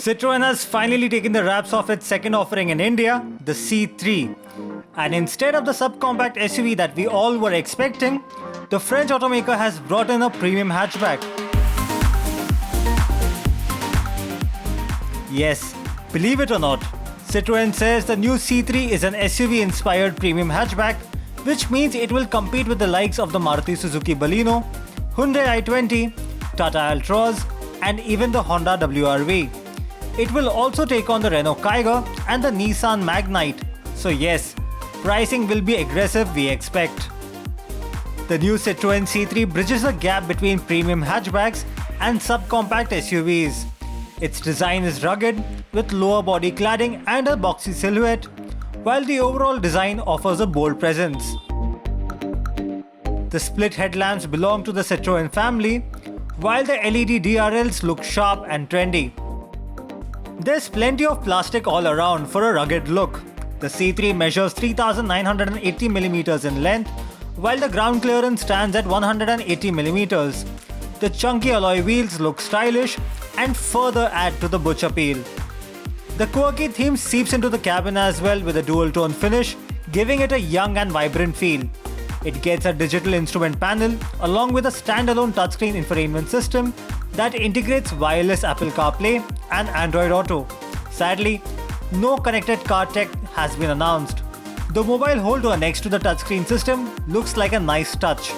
Citroën has finally taken the wraps off its second offering in India, the C3. And instead of the subcompact SUV that we all were expecting, the French automaker has brought in a premium hatchback. Yes, believe it or not, Citroën says the new C3 is an SUV-inspired premium hatchback, which means it will compete with the likes of the Maruti Suzuki Baleno, Hyundai i20, Tata Altroz, and even the Honda WR-V. It will also take on the Renault Kiger and the Nissan Magnite. So yes, pricing will be aggressive, we expect. The new Citroën C3 bridges the gap between premium hatchbacks and subcompact SUVs. Its design is rugged, with lower body cladding and a boxy silhouette, while the overall design offers a bold presence. The split headlamps belong to the Citroën family, while the LED DRLs look sharp and trendy. There's plenty of plastic all around for a rugged look. The C3 measures 3,980mm in length, while the ground clearance stands at 180mm. The chunky alloy wheels look stylish and further add to the butch appeal. The quirky theme seeps into the cabin as well with a dual-tone finish, giving it a young and vibrant feel. It gets a digital instrument panel along with a standalone touchscreen infotainment system that integrates wireless Apple CarPlay and Android Auto. Sadly, no connected car tech has been announced. The mobile holder next to the touchscreen system looks like a nice touch.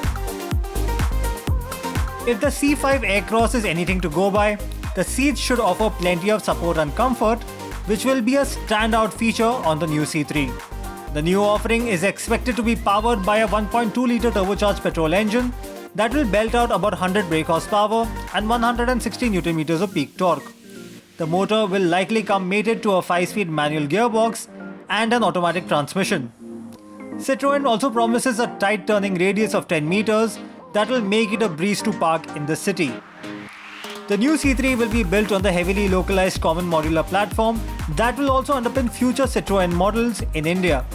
If the C5 Aircross is anything to go by, the seats should offer plenty of support and comfort, which will be a standout feature on the new C3. The new offering is expected to be powered by a 1.2-litre turbocharged petrol engine that will belt out about 100 brake horsepower and 160 Nm of peak torque. The motor will likely come mated to a 5-speed manual gearbox and an automatic transmission. Citroën also promises a tight turning radius of 10 meters that will make it a breeze to park in the city. The new C3 will be built on the heavily localized common modular platform that will also underpin future Citroën models in India.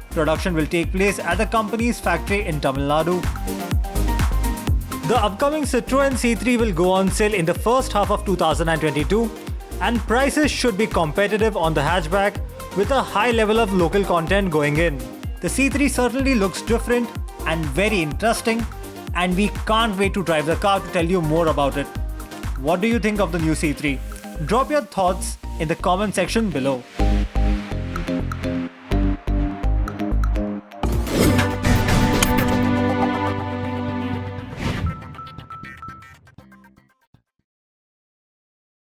Production will take place at the company's factory in Tamil Nadu. The upcoming Citroën C3 will go on sale in the first half of 2022, and prices should be competitive on the hatchback with a high level of local content going in. The C3 certainly looks different and very interesting, and we can't wait to drive the car to tell you more about it. What do you think of the new C3? Drop your thoughts in the comment section below.